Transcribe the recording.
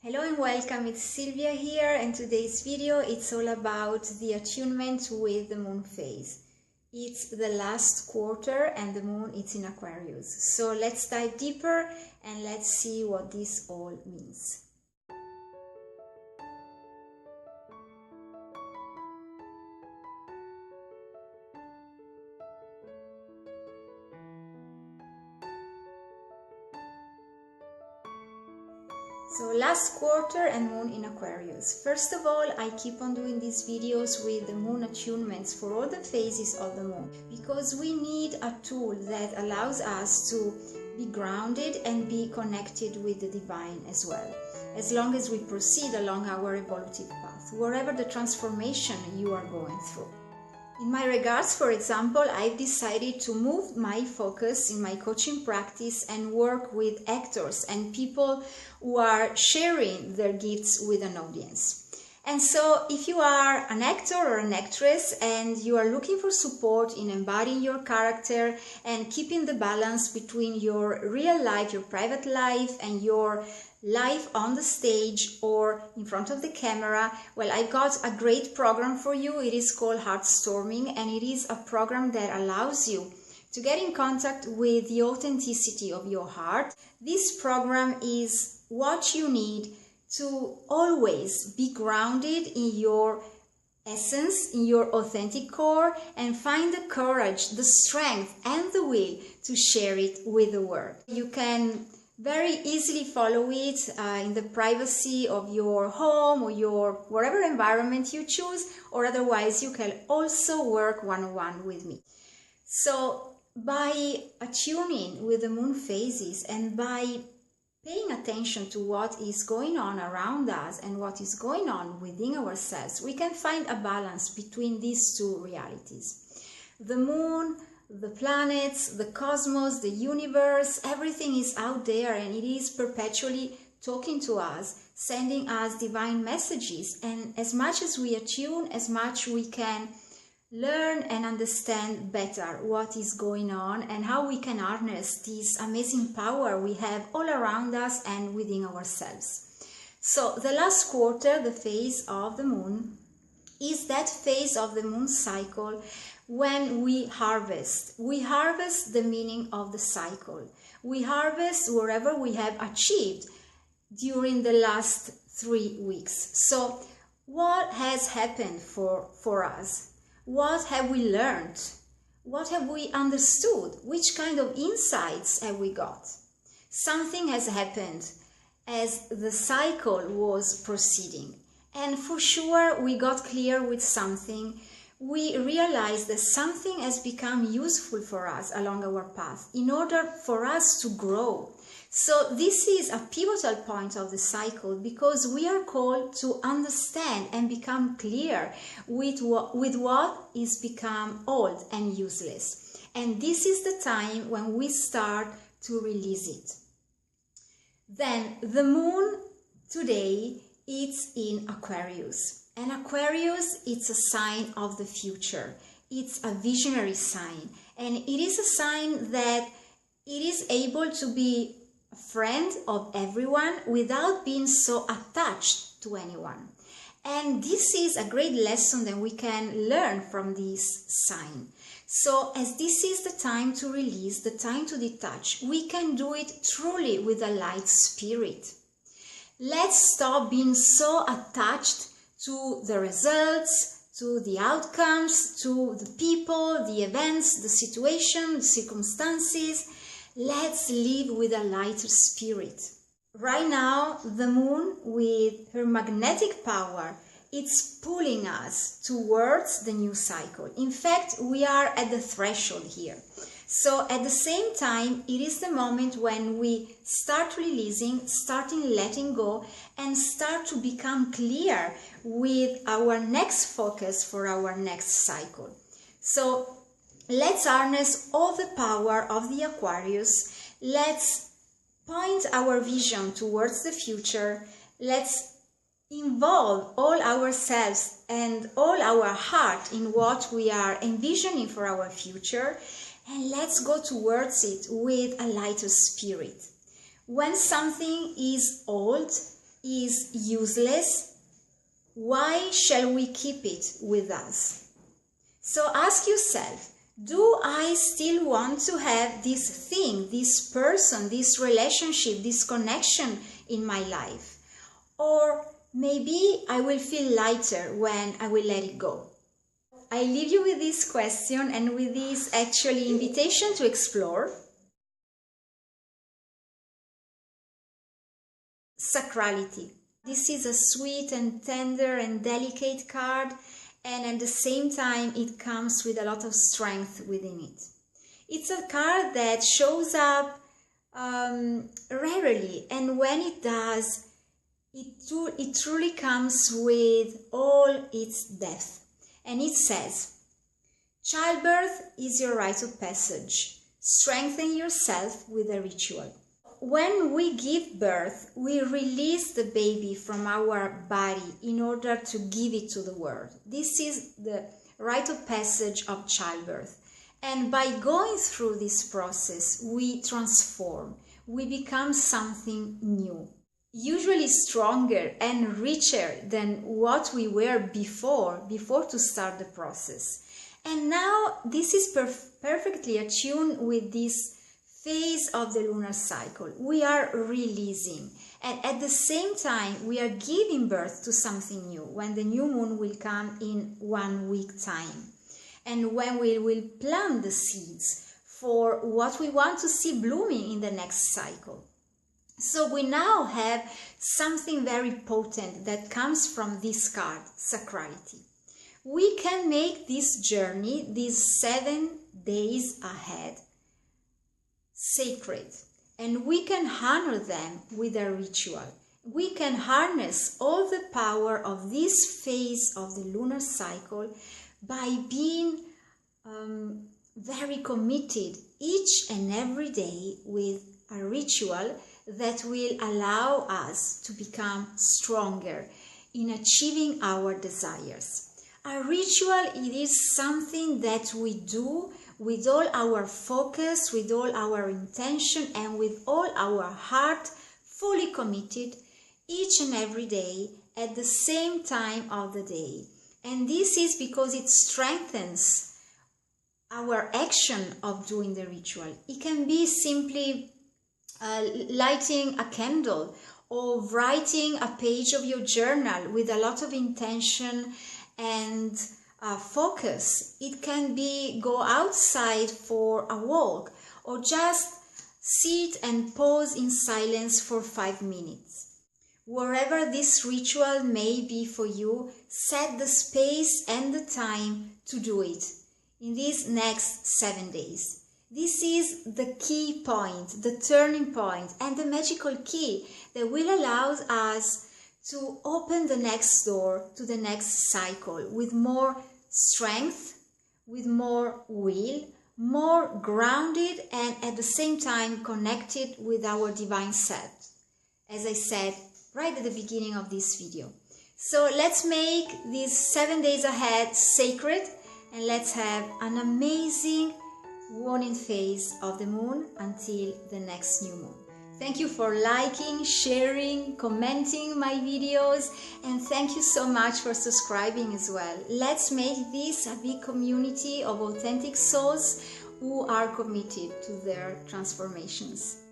Hello and welcome, it's Silvia here, and today's video it's all about the attunement with the moon phase. It's the last quarter and the moon is in Aquarius. So let's dive deeper and let's see what this all means. So last quarter and moon in Aquarius. First of all, I keep on doing these videos with the moon attunements for all the phases of the moon because we need a tool that allows us to be grounded and be connected with the divine as well, as long as we proceed along our evolutive path, wherever the transformation you are going through. In my regards, for example, I've decided to move my focus in my coaching practice and work with actors and people who are sharing their gifts with an audience. And so if you are an actor or an actress and you are looking for support in embodying your character and keeping the balance between your real life, your private life, and your live on the stage or in front of the camera, well, I've got a great program for you. It is called Heartstorming, and it is a program that allows you to get in contact with the authenticity of your heart. This program is what you need to always be grounded in your essence, in your authentic core, and find the courage, the strength, and the will to share it with the world. You can very easily follow it in the privacy of your home or your whatever environment you choose, or otherwise you can also work one-on-one with me. So by attuning with the moon phases and by paying attention to what is going on around us and what is going on within ourselves, we can find a balance between these two realities. The moon, the planets, the cosmos, the universe, everything is out there and it is perpetually talking to us, sending us divine messages. And as much as we attune, as much we can learn and understand better what is going on and how we can harness this amazing power we have all around us and within ourselves. So the last quarter, the phase of the moon, is that phase of the moon cycle when we harvest. We harvest the meaning of the cycle. We harvest wherever we have achieved during the last 3 weeks. So what has happened for us? What have we learned? What have we understood? Which kind of insights have we got? Something has happened as the cycle was proceeding. And for sure, we got clear with something. We realized that something has become useful for us along our path in order for us to grow. So this is a pivotal point of the cycle because we are called to understand and become clear with what is become old and useless. And this is the time when we start to release it. Then the moon today is in Aquarius. And Aquarius, it's a sign of the future. It's a visionary sign. And it is a sign that it is able to be a friend of everyone without being so attached to anyone. And this is a great lesson that we can learn from this sign. So as this is the time to release, the time to detach, we can do it truly with a light spirit. Let's stop being so attached to the results, to the outcomes, to the people, the events, the situation, the circumstances. Let's live with a lighter spirit. Right now, the moon, with her magnetic power, it's pulling us towards the new cycle. In fact, we are at the threshold here. So at the same time, it is the moment when we start releasing, starting letting go, and start to become clear with our next focus for our next cycle. So let's harness all the power of the Aquarius. Let's point our vision towards the future. Let's involve all ourselves and all our heart in what we are envisioning for our future. And let's go towards it with a lighter spirit. When something is old, is useless, why shall we keep it with us? So ask yourself, do I still want to have this thing, this person, this relationship, this connection in my life? Or maybe I will feel lighter when I will let it go. I leave you with this question and with this actually invitation to explore. Sacrality. This is a sweet and tender and delicate card, and at the same time it comes with a lot of strength within it. It's a card that shows up rarely, and when it does, it truly comes with all its depth. And it says, childbirth is your rite of passage. Strengthen yourself with a ritual. When we give birth, we release the baby from our body in order to give it to the world. This is the rite of passage of childbirth. And by going through this process, we transform. We become something new, usually stronger and richer than what we were before to start the process. And now this is perfectly attuned with this phase of the lunar cycle. We are releasing, and at the same time we are giving birth to something new when the new moon will come in 1 week time, and when we will plant the seeds for what we want to see blooming in the next cycle. So we now have something very potent that comes from this card, sacrality. We can make this journey, these 7 days ahead, sacred, and we can honor them with a ritual. We can harness all the power of this phase of the lunar cycle by being very committed each and every day with a ritual that will allow us to become stronger in achieving our desires. A ritual, it is something that we do with all our focus, with all our intention, and with all our heart, fully committed each and every day at the same time of the day. And this is because it strengthens our action of doing the ritual. It can be simply lighting a candle or writing a page of your journal with a lot of intention and focus. It can be go outside for a walk, or just sit and pause in silence for 5 minutes. Wherever this ritual may be for you, set the space and the time to do it in these next 7 days. This is the key point, the turning point, and the magical key that will allow us to open the next door to the next cycle with more strength, with more will, more grounded, and at the same time connected with our divine self, as I said right at the beginning of this video. So let's make these 7 days ahead sacred, and let's have an amazing waning phase of the moon until the next new moon. Thank you for liking, sharing, commenting my videos, and thank you so much for subscribing as well. Let's make this a big community of authentic souls who are committed to their transformations.